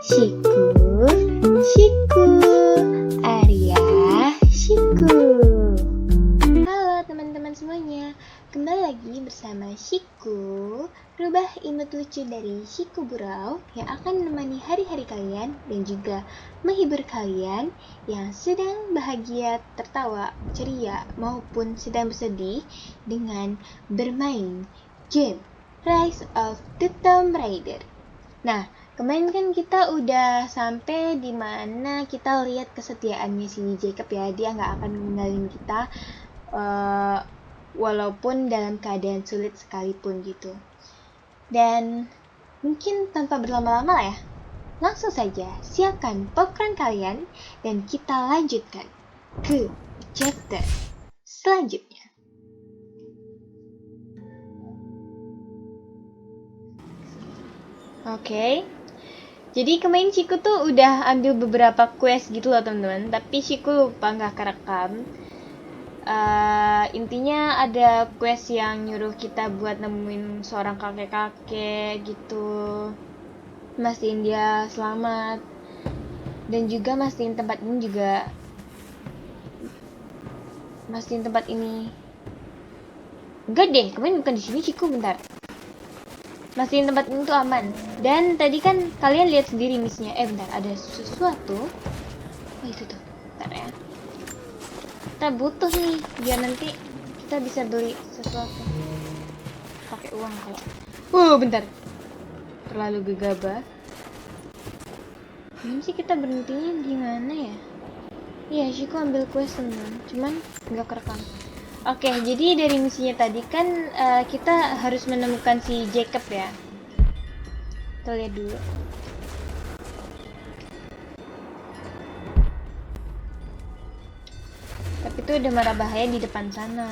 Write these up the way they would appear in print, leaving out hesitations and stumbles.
Shiku, Shiku, Arya, Shiku. Halo teman-teman semuanya, kembali lagi bersama Shiku, rubah imut lucu dari Shiku Burau yang akan menemani hari-hari kalian dan juga menghibur kalian yang sedang bahagia, tertawa, ceria maupun sedang bersedih dengan bermain game Rise of the Tomb Raider. Nah, kemarin kan kita udah sampai di mana kita lihat kesetiaannya si Jacob ya, dia nggak akan ninggalin kita walaupun dalam keadaan sulit sekalipun gitu. Dan mungkin tanpa berlama-lama lah ya, langsung saja siapkan popcorn kalian dan kita lanjutkan ke chapter selanjutnya. Oke. Jadi kemarin Shiku tuh udah ambil beberapa quest gitu loh teman-teman, tapi Shiku lupa nggak kerekam. Intinya ada quest yang nyuruh kita buat nemuin seorang kakek-kakek gitu, mastiin dia selamat, dan juga mastiin tempat ini enggak deh, kemarin bukan di sini Shiku, bentar. Mastiin tempat ini tuh aman. Dan tadi kan kalian lihat sendiri misinya. Bentar, ada sesuatu. Oh itu tuh, bentar ya. Kita butuh nih, biar nanti kita bisa beli sesuatu. Pakai uang kalau. Bentar. Terlalu gegabah. Ini sih kita berhentinya di mana ya? Iya, Shiku ambil quest teman, cuman nggak kerekam. Oke, jadi dari misinya tadi kan kita harus menemukan si Jacob ya. Kita lihat dulu. Tapi itu udah marah bahaya di depan sana.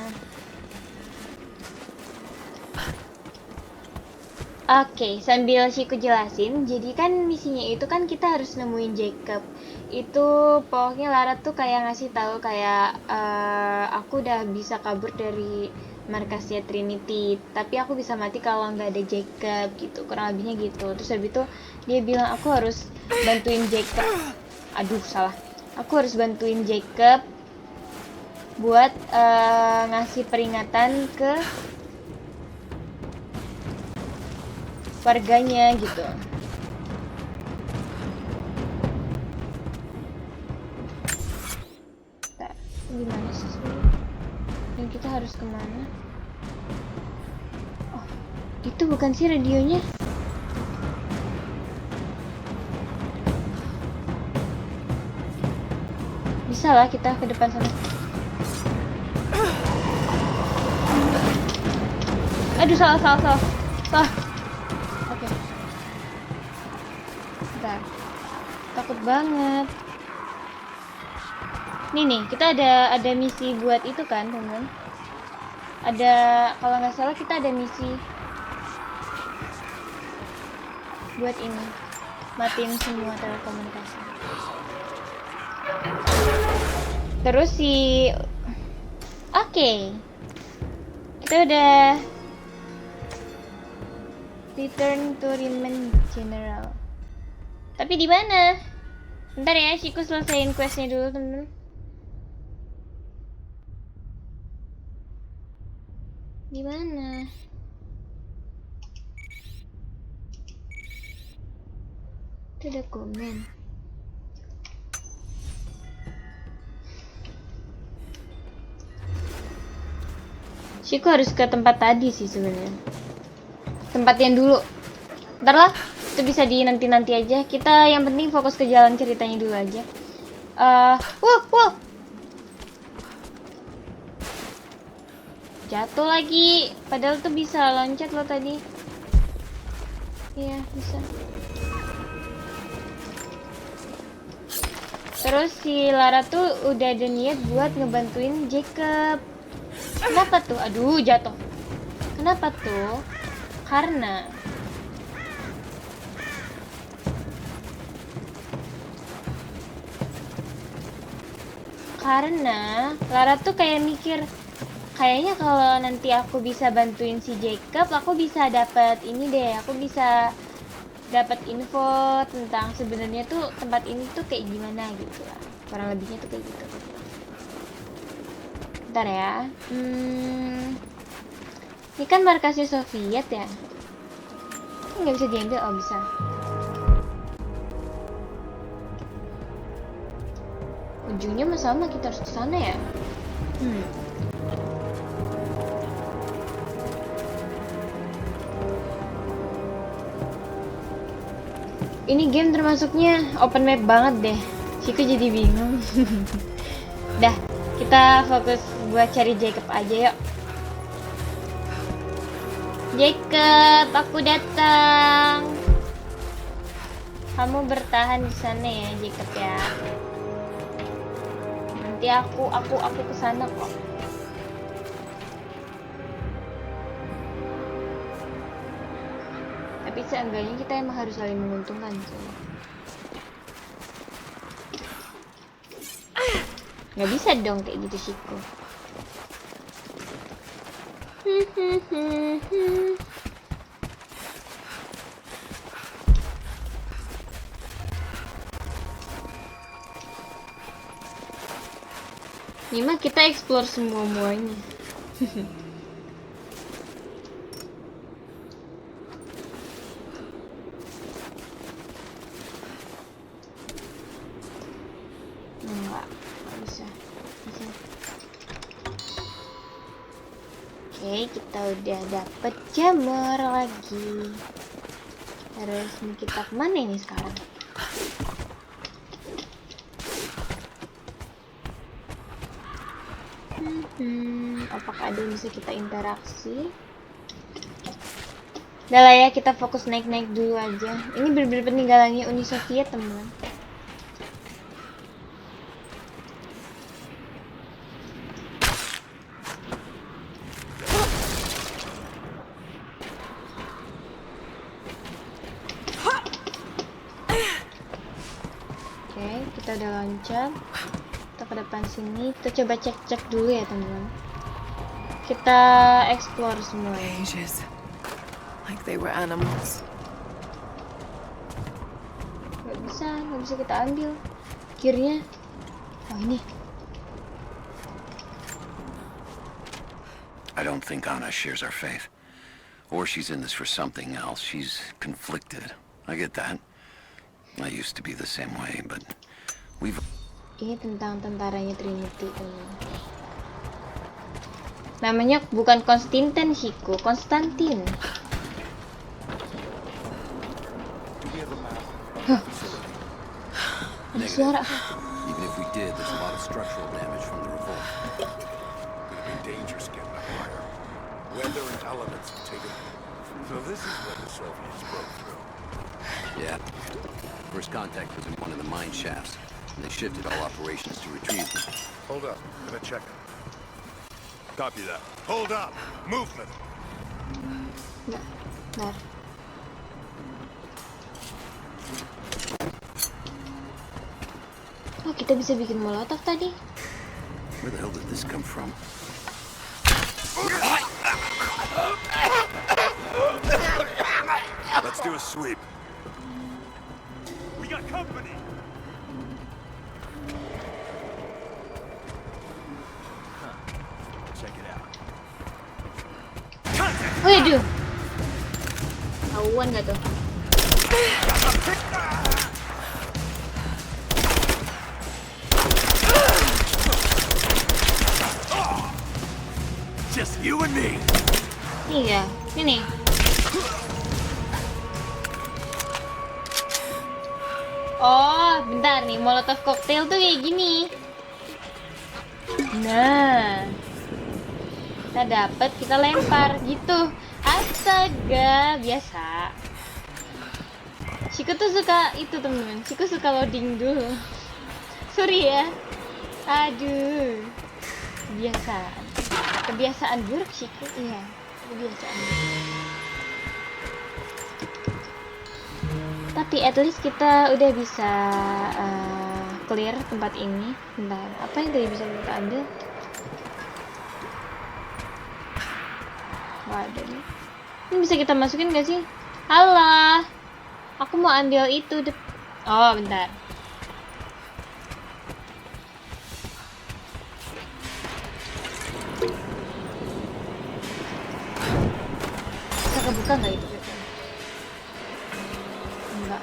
Oke, sambil Shiku jelasin, jadi kan misinya itu kan kita harus nemuin Jacob. Itu pokoknya Lara tuh kayak ngasih tahu kayak aku udah bisa kabur dari markasnya Trinity, tapi aku bisa mati kalau nggak ada Jacob gitu, kurang lebihnya gitu. Terus habis itu dia bilang aku harus bantuin Jacob. Aku harus bantuin Jacob buat ngasih peringatan ke warganya gitu. Gimana sih sebenarnya? Dan kita harus kemana? Oh, itu bukan sih radionya? Bisa lah kita ke depan sana. Aduh, salah. Oke. Bentar. Takut banget. Nih, kita ada misi buat itu kan, teman. Ada, kalau nggak salah kita ada misi buat ini, matiin semua telekomunikasi. Terus Oke. Kita udah return to Riemann General. Tapi di mana? Bentar ya, Shiku selesaiin questnya dulu, temen-temen. Di mana? Itu ada komen. Shiku harus ke tempat tadi sih sebenarnya. Tempat yang dulu. Bentar lah, itu bisa di nanti aja. Kita yang penting fokus ke jalan ceritanya dulu aja. Jatuh lagi. Padahal tuh bisa loncat lo tadi. Iya, bisa. Terus si Lara tuh udah ada niat buat ngebantuin Jacob. Kenapa tuh? Aduh, jatuh. Kenapa tuh? Karena Lara tuh kayak mikir, kayaknya kalau nanti aku bisa bantuin si Jacob, aku bisa dapat ini deh, aku bisa dapat info tentang sebenarnya tuh tempat ini tuh kayak gimana gitu lah, kurang lebihnya tuh kayak gitu. Bentar ya. Ini kan markasnya Soviet ya. Ini nggak bisa diambil. Oh bisa. Ujungnya mah sama, kita harus ke sana ya. Ini game termasuknya open map banget deh. Chico jadi bingung. Dah, kita fokus buat cari Jacob aja yuk. Jacob, aku datang. Kamu bertahan di sana ya, Jacob ya. Nanti aku kesana kok. Tapi seenggaknya kita emang harus saling menguntungkan sih. Nggak bisa dong kayak gitu Chico. Ini mah kita explore semua-muanya. Enggak bisa. Oke, kita udah dapet jamur lagi. Terus kita kemana ini sekarang? Apakah ada yang bisa kita interaksi? Udah lah ya, kita fokus naik-naik dulu aja. Ini bener-bener peninggalannya Uni Soviet, teman-teman. Oke, kita udah loncat. Kita ke depan sini. Kita coba cek-cek dulu ya, teman-teman. Kita explore semua. Like they were animals. Gak bisa kita ambil. Kirinya. Oh ini. I don't think Anna shares our faith. Or she's in this for something else. She's conflicted. I get that. I used to be the same way, but we've... Ini tentang tentaranya Trinity. Namanya bukan Konstantin, Chico. Konstantin. Ada suara. Even if we did, there's a lot of structural damage from the revolt. Could have been dangerous getting up higher. Weather and elements have taken. So this is what the Soviets broke through. Yeah. First contact was in one of the mine shafts, and they shifted all operations to retrieve them. Hold up. Gonna check it. Copy that. Hold up. Movement. Bentar. Oh, kita bisa bikin molotov tadi. Where the hell did this come from? Let's do a sweep. We got company. Check it out. Waduh. Tahuan gak tuh? Just you and me. Iya, ini. Oh, bentar nih, molotov cocktail tuh kayak gini. Nah, kita dapat, kita lempar gitu. Astaga, biasa. Chico tuh suka itu temen-temen. Chico suka loading dulu. Sorry ya. Aduh, kebiasaan buruk Chico. Iya, kebiasaan buruk. Tapi at least kita udah bisa clear tempat ini. Bentar, apa yang tadi bisa kita ambil? Waduh, ini bisa kita masukin gak sih? Halo, aku Aku mau ambil itu. Oh, bentar. Bisa kebuka nggak itu? Enggak.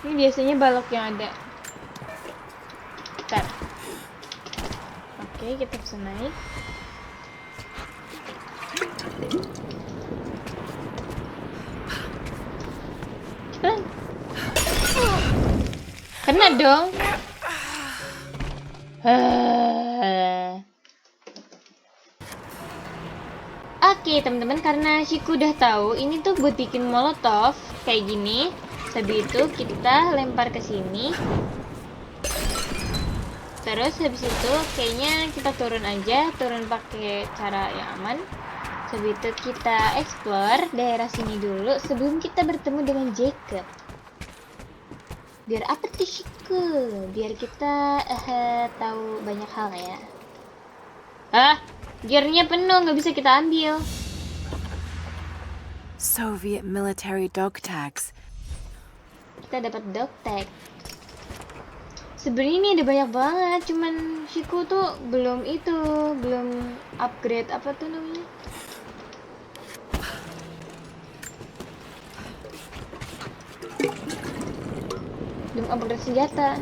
Ini biasanya balok yang ada. Bentar. Oke, kita bisa naik. Cepetan. Kena dong. Oke, teman-teman, karena Shiku udah tahu ini tuh buat bikin molotov kayak gini. Habis itu kita lempar ke sini. Terus habis itu kayaknya kita turun aja, turun pakai cara yang aman. Habis itu kita explore daerah sini dulu sebelum kita bertemu dengan Jacob. Biar apa tuh Shiku? Biar kita tahu banyak hal ya. Gearnya penuh, nggak bisa kita ambil. Soviet military dog tags. Kita dapat dog tag. Sebenarnya ini ada banyak banget, cuman Shiku tuh belum upgrade apa tuh namanya? Belum upgrade senjata.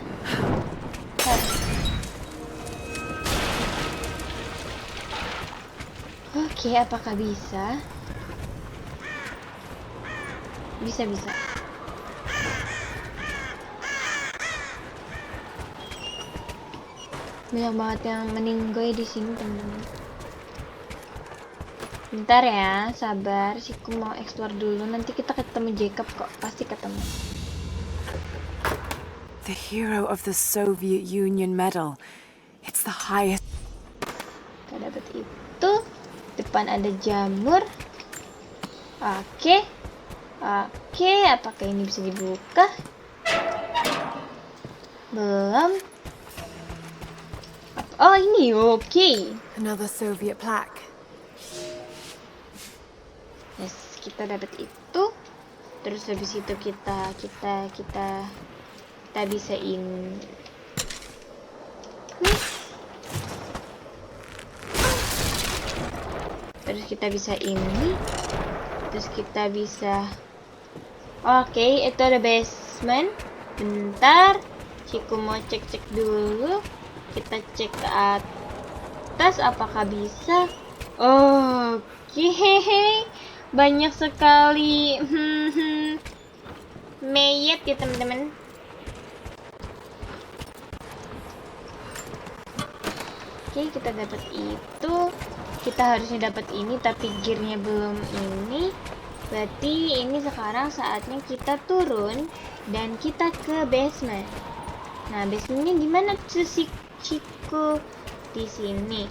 Oke, apakah bisa? Bisa. Banyak banget yang meninggal di sini, teman-teman. Bentar ya, sabar. Shiku mau explore dulu. Nanti kita ketemu Jacob kok, pasti ketemu. The hero of the Soviet Union medal. It's the highest. Kita dapat itu. Depan ada jamur. Oke, apakah ini bisa dibuka? Belum. Oh, ini oke. Another Soviet plaque. Yes, kita dapat itu. Terus habis itu kita bisa ini. Terus kita bisa ini. Terus kita bisa. Oke, itu ada basement. Bentar, Shiku mau cek dulu. Kita cek ke atas, apakah bisa? Oke, banyak sekali mayat ya teman-teman. Oke, kita dapat itu. Kita harusnya dapat ini, tapi gearnya belum ini. Berarti ini sekarang saatnya kita turun dan kita ke basement. Nah, basementnya gimana tuh Shiku? Di sini.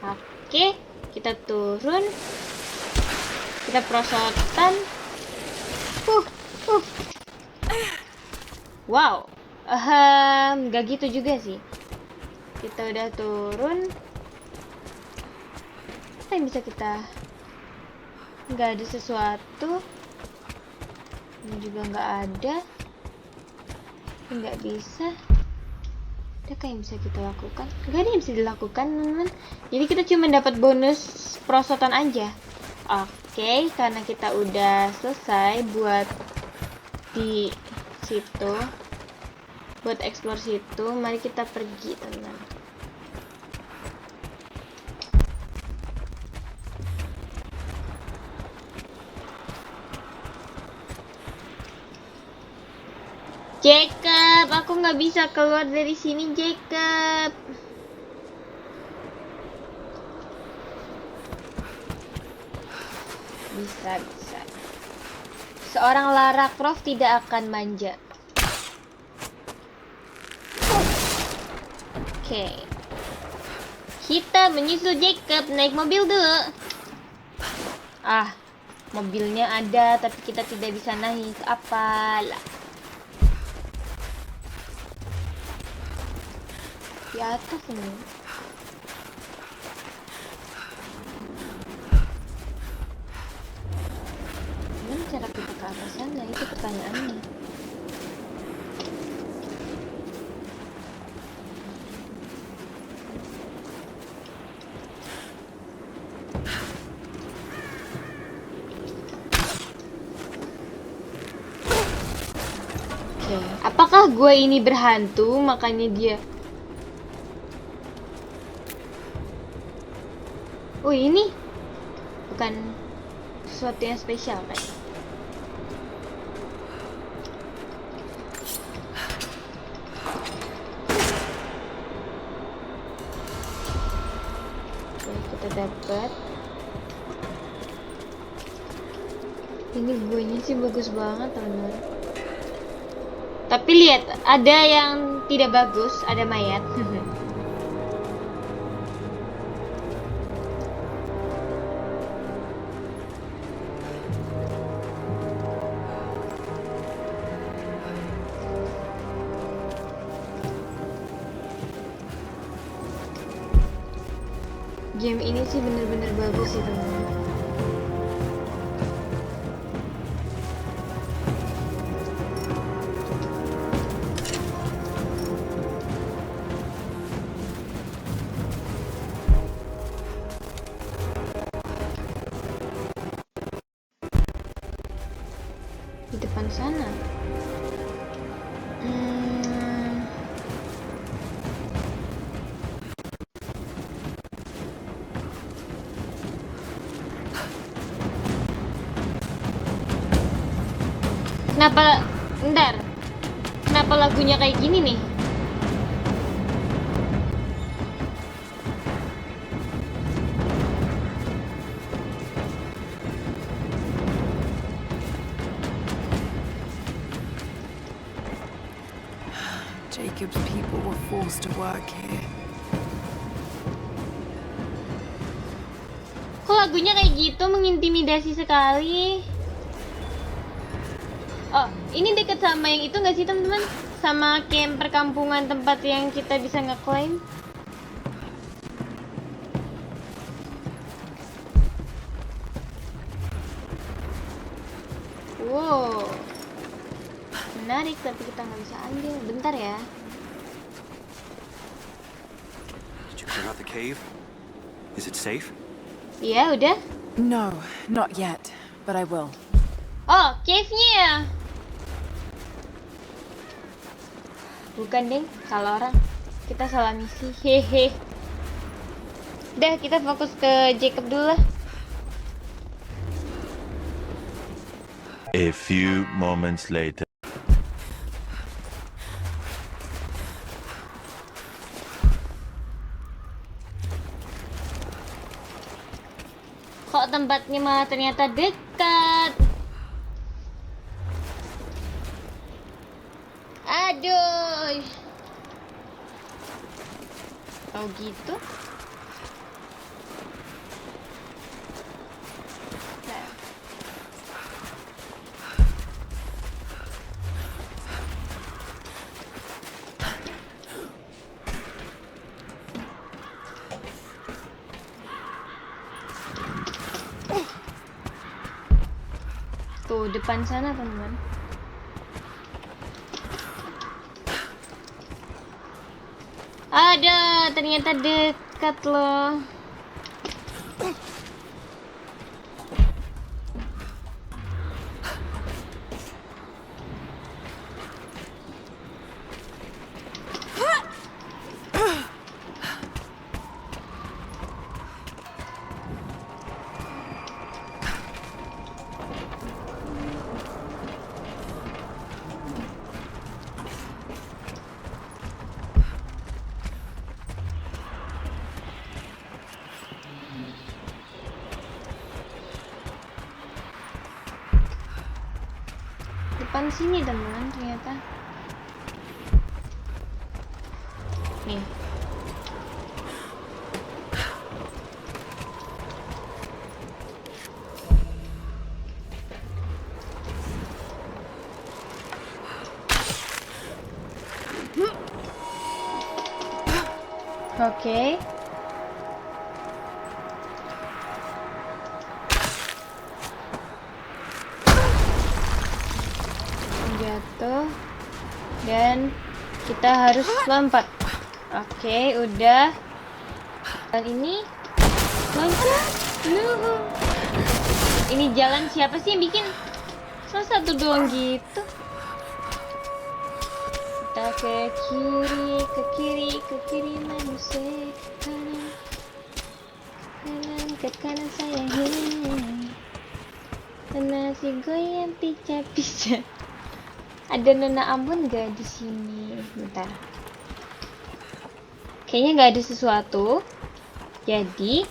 Oke, kita turun. Kita prosotan. Wow. Gak gitu juga sih. Kita udah turun. Apa yang bisa kita? Nggak ada sesuatu. Ini juga nggak ada. Nggak bisa. Ada yang bisa kita lakukan? Nggak ada yang bisa dilakukan, teman-teman. Jadi kita cuma dapat bonus perosotan aja. Oke, karena kita udah selesai buat di situ, buat explore situ, mari kita pergi, teman-teman. Jacob, aku nggak bisa keluar dari sini, Jacob. Bisa. Seorang Lara Croft tidak akan manja. Oke. Kita menyusul Jacob, naik mobil dulu. Mobilnya ada, tapi kita tidak bisa naik. Apalah. Di atas ini. Gimana cara kita ke atas sana? Itu pertanyaannya. Oke, apakah gue ini berhantu makanya dia? Oh ini bukan sesuatu yang spesial kan? Oke, kita dapat. Ini guanya sih bagus banget teman-teman. Tapi lihat, ada yang tidak bagus, ada mayat. Game ini sih bener-bener bagus sih teman-teman. Di depan sana. Kenapa? Bentar. Kenapa lagunya kayak gini nih? Jacob's people were forced to work here. Kok lagunya kayak gitu, mengintimidasi sekali. Oh, ini deket sama yang itu nggak sih teman-teman? Sama camp perkampungan tempat yang kita bisa ngeklaim. Wow, menarik tapi kita nggak bisa ambil. Bentar ya. Did you clear out the cave? Is it safe? Iya udah. No, not yet, but I will. Oh, cave-nya. Bukan deng, salah orang. Kita salah misi. Hehe. Udah, kita fokus ke Jacob dulu lah. A few moments later. Kok tempatnya malah ternyata dekat. Aduh. Oh gitu. Nah. Tuh depan sana teman-teman. Ada, ternyata dekat loh. Depan sini teman ternyata. Nih. Oke. Jatuh. Dan kita harus lompat. Oke, udah. Dan ini loncat. Ini jalan siapa sih yang bikin? Salah satu doang gitu. Kita ke kiri manusia, ke kanan sayang. Nasi goyang pica-pica. Ada Nona Ambon gak di sini? Bentar. Kayaknya nggak ada sesuatu. Jadi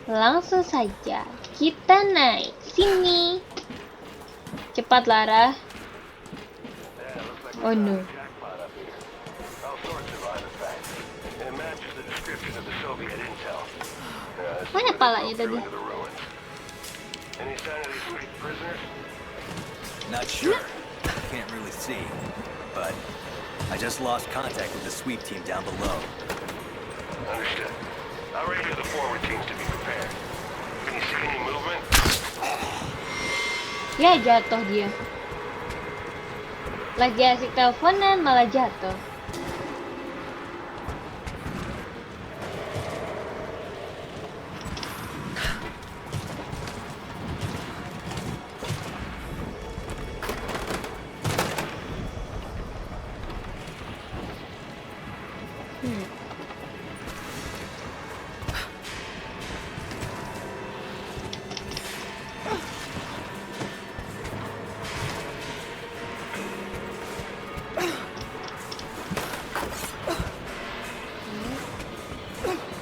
langsung saja kita naik sini. Cepat Lara. Oh no. Mana palanya tadi? Not sure. Can't really see. But I just lost contact with the sweep team down below. Understood. I'll radio the forward teams to be prepared. Can you see any movement? Ya jatuh dia. Lagi asik teleponan malah jatuh.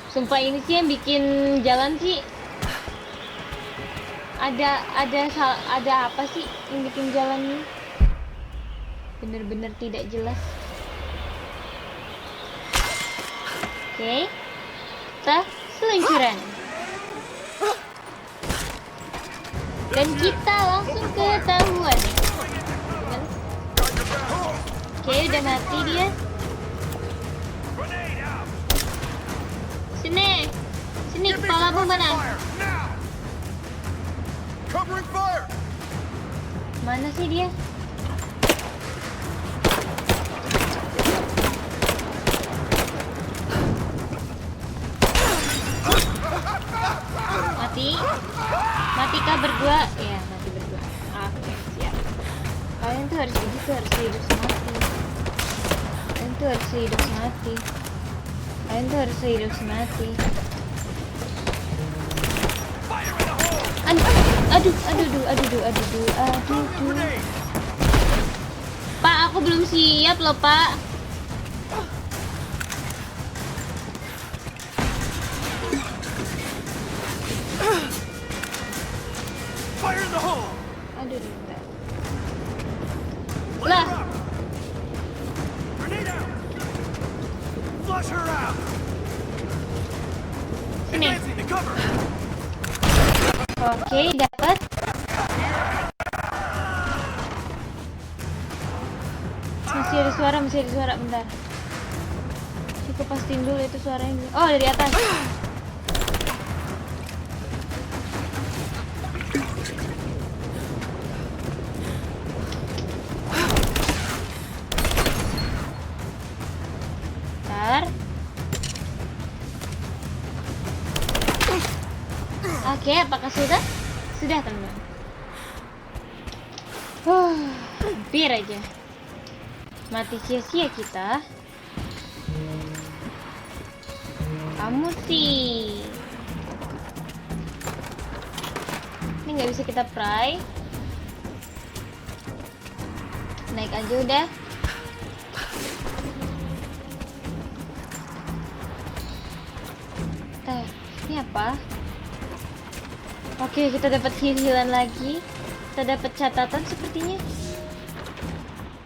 Sumpah ini sih yang bikin jalan sih. Ada apa sih yang bikin jalan ini? Bener-bener tidak jelas. Oke. Kita seluncuran. Dan kita langsung ketahuan. Oke, udah mati dia. Sini kepala bom mana? Mana sih dia? Matikah berdua? Ya, mati berdua. Oke, siap. Kalian tuh harus begitu, harus hidup semati. Kalian tuh harus hidup semati. Aduh. Pak, aku belum siap loh, Pak. Fire in the hole! Aduh, bentar. Lah. Grenade out! Flush her out! Sini. Advancing to cover! Oke, dapat. Masih ada suara, bentar. Aku pastiin dulu itu suaranya. Oh, dari atas. Bentar. Oke, apakah sudah? Sudah, teman-teman. Hampir aja. Mati sia-sia kita. Kamu sih. Ini nggak bisa kita pry. Naik aja udah. Ini apa? Oke, kita dapat heal-healan lagi. Kita dapat catatan sepertinya.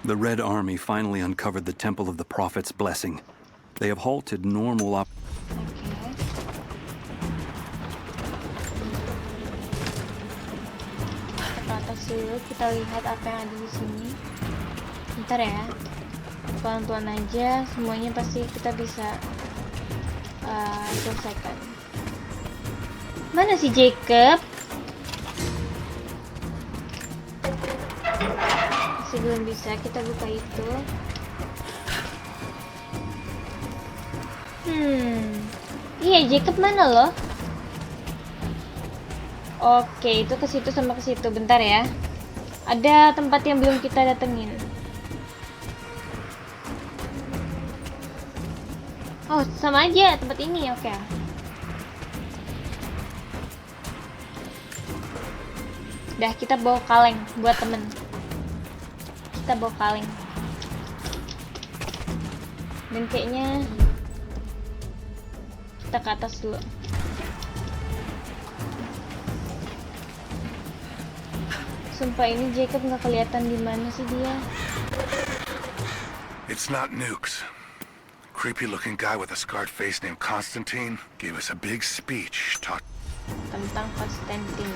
The Red Army finally uncovered the Temple of the Prophet's Blessing. They have halted normal Oke. Kita ke atas dulu, kita lihat apa yang ada di sini. Bentar ya. Pelan-pelan aja, semuanya pasti kita bisa selesaikan. Mana si Jacob? Masih belum bisa, kita buka itu. Iya, Jacob mana loh? Oke, itu ke situ sama ke situ. Bentar ya. Ada tempat yang belum kita datengin. Oh, sama aja tempat ini. Oke. Udah, kita bawa kaleng buat temen. Kita bawa kaleng. Dan kayaknya kita ke atas dulu. Sumpah ini Jacob nggak kelihatan di mana sih dia. It's not nukes. Creepy looking guy with a scarred face named Constantine gave us a big speech Tentang Konstantin.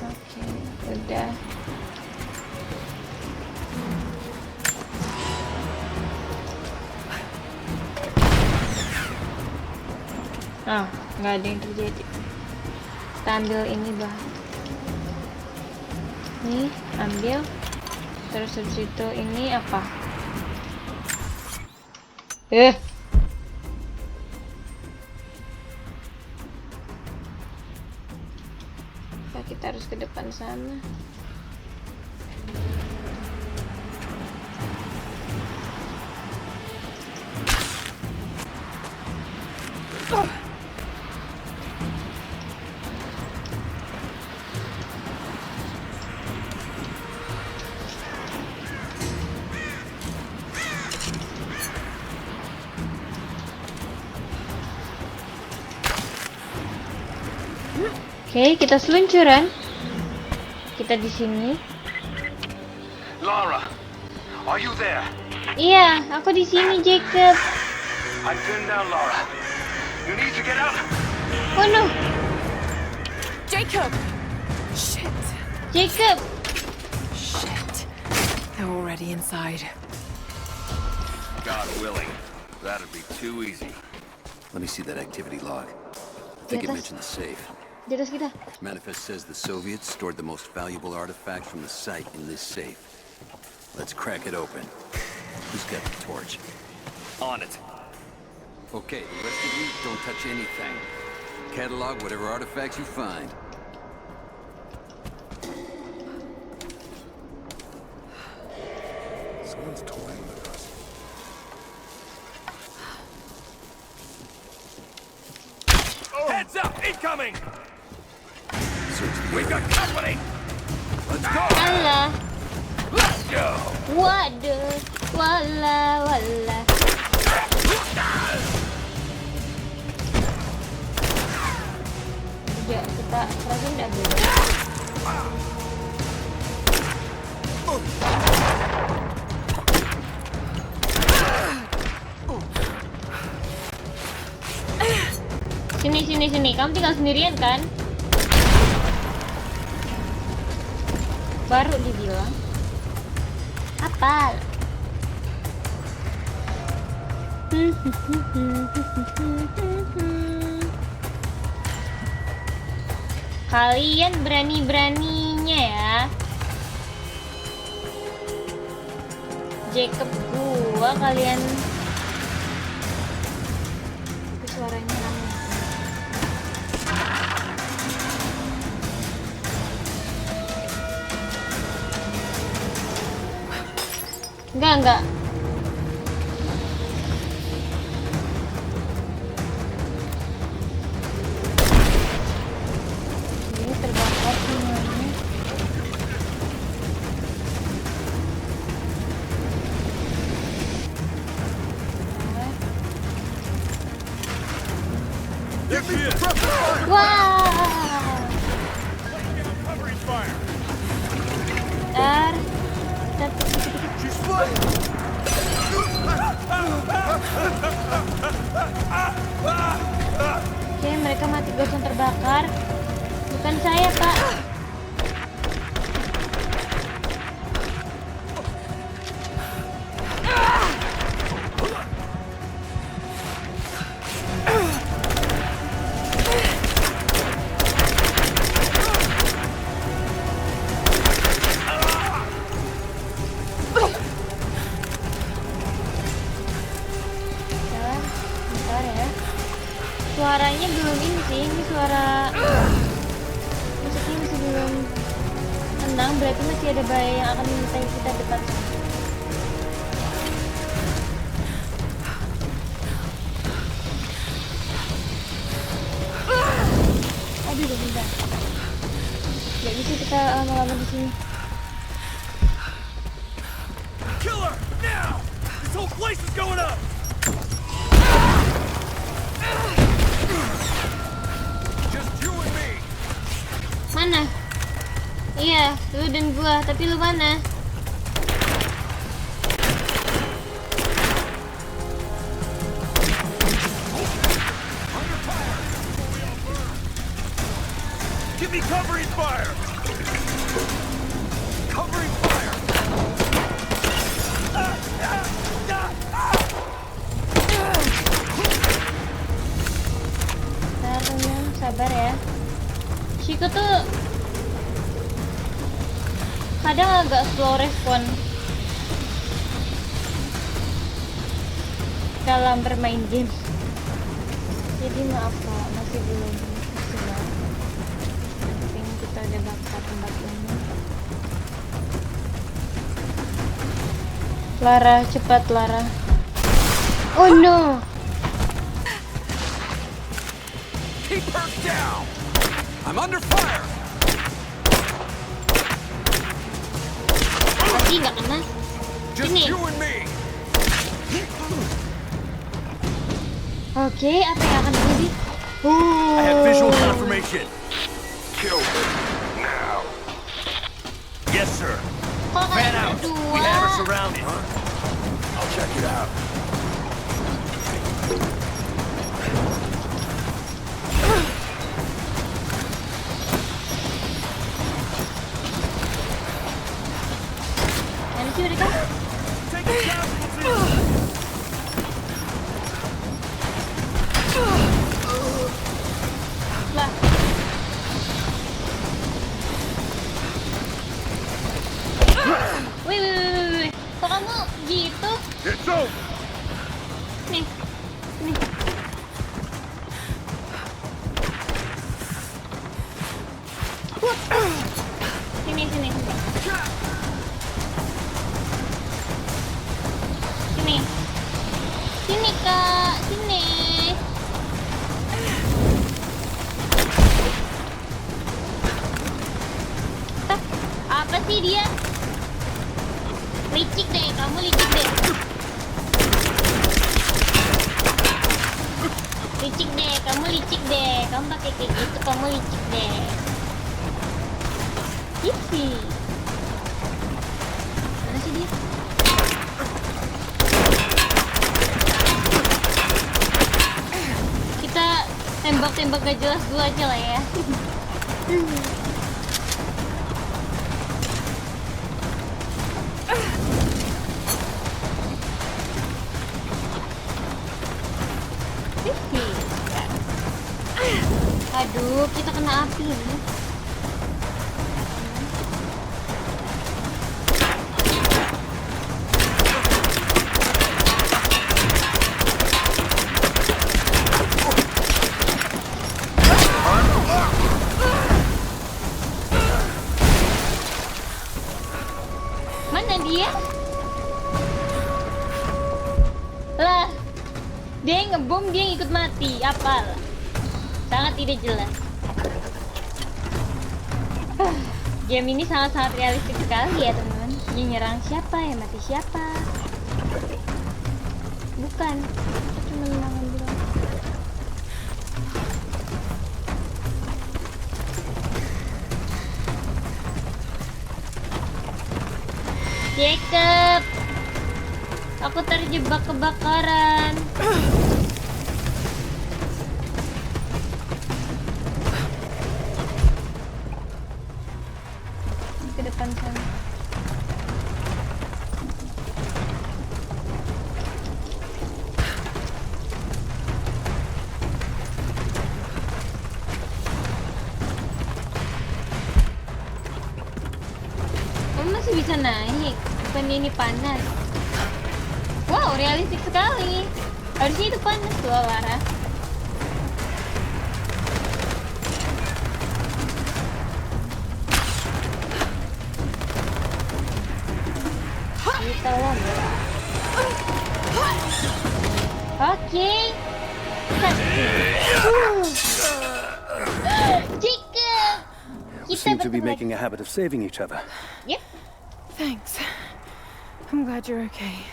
Oke, udah. Nggak ada yang terjadi. Kita ambil ini bah. Nih, ambil. Terus habis itu ini apa? Kita harus ke depan sana. Oke, kita seluncuran. Kita di sini. Lara, are you there? Iya, aku di sini, Jacob. I pinned down Lara. You need to get out. Oh no, Jacob! Shit. Jacob. Shit. They're already inside. God willing. That'd be too easy. Let me see that activity log. I think it atas. mentioned the safe. Di atas kita. Manifest says the Soviets stored the most valuable artifacts from the site in this safe. Let's crack it open. Who's got the torch? On it. Okay, the rest of you don't touch anything. Catalog whatever artifacts you find. Someone's toying with us. Heads up! Incoming! Search the We got company! Let's go! Allah. Let's go! Waduh. Wala wala. Udah, kita perhatiin udah belum? Sini. Kamu tinggal sendirian kan? Baru dibilang. Apa? Kalian berani-beraninya ya. Jacob gua kalian. Itu suaranya aneh. Enggak. Ini terbakar semuanya. Wah. Bentar. Oke, mereka mati gosong terbakar. Bukan saya, Pak. berarti masih ada bahaya yang akan mengintai kita depan. Aduh, udah bentar. Gak bisa kita lama-lama di sini. Killer, now! This whole place is going up! Just you and me. Mana? Iya, lu dan gua, tapi lu mana? Give me covering fire! Covering fire! Bentar, teman, sabar ya. Shiko tuh kadang agak slow respon dalam bermain game. Jadi maaf kalau masih belum maksimal. Penting kita udah bakal tempat ini. Lara, cepat Lara. Oh no. Keep her down! I'm under fire! Pasti nggak kena. Just Sini. you and me! Oke, apa yang akan terjadi? I have visual confirmation. Kill her now! Yes, sir. Kok Fan kalian out. berdua? We have her surrounded. I'll check it out. Mana sih mereka? Take a casualty! Lah. Wih. Kok kamu gitu? It's over! Nih. Nih. Sini. Sini, Kak. Sini. Apa sih dia? Licik deh, kamu licik deh. Licik deh, kamu licik deh. Kamu pakai kayak gitu, kamu licik deh. Isi. Mana sih dia? Kita tembak-tembak gak jelas dulu aja lah ya. Aduh, kita kena api nih. Mana dia? Lah, dia yang ngebom, dia yang ikut mati. Apalah. Sangat tidak jelas. Game ini sangat-sangat realistik sekali ya teman-teman. Yang nyerang siapa, yang mati siapa. Bukan, cuma menangan doang. Jacob, aku terjebak kebakaran. Ke depan sana. Kamu masih bisa naik. Bukan ini panas. Wow, realistik sekali. Harusnya itu panas loh, Lara. Oke. Jacob. We seem to be making a habit of saving each other. Yep. Thanks. I'm glad you're okay.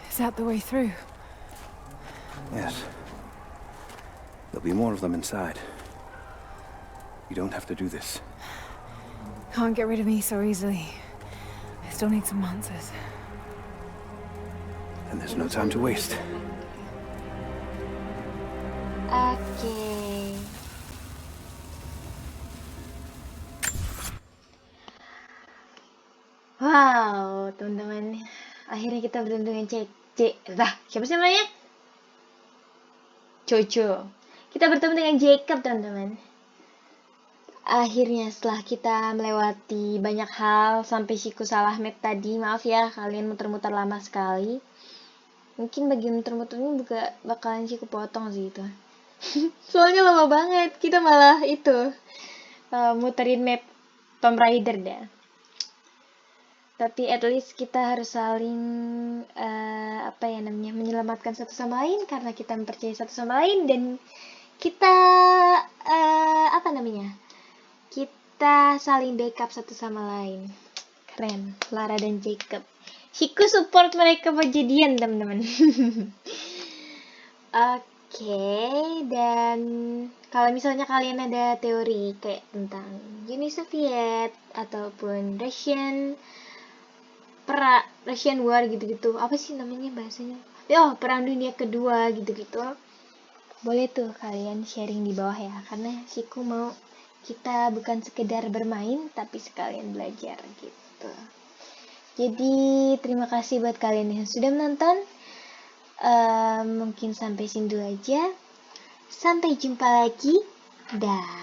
Is that the way through? Yes. There'll be more of them inside. You don't have to do this. Can't get rid of me so easily. I still need some answers. And there's no time to waste. Oke. Wow, teman-teman. Akhirnya kita bertemu dengan siapa sih namanya? Jojo. Kita bertemu dengan Jacob, teman-teman. Akhirnya setelah kita melewati banyak hal sampai Shiku salah map tadi, maaf ya kalian muter-muter lama sekali. Mungkin bagian muter-muter ini juga bakalan Shiku potong sih itu. Soalnya lama banget, kita malah itu muterin map Tomb Raider dah. Tapi at least kita harus saling menyelamatkan satu sama lain karena kita mempercayai satu sama lain dan kita kita saling backup satu sama lain. Keren, Lara dan Jacob. Shiku support mereka buat jadian, teman-teman. Oke, dan kalau misalnya kalian ada teori kayak tentang Uni Soviet ataupun Russian War gitu-gitu, apa sih namanya bahasanya? Perang Dunia Kedua gitu-gitu. Boleh tuh kalian sharing di bawah ya, karena Shiku mau kita bukan sekedar bermain tapi sekalian belajar gitu. Jadi terima kasih buat kalian yang sudah menonton. Mungkin sampai sini dulu aja. Sampai jumpa lagi. Dah.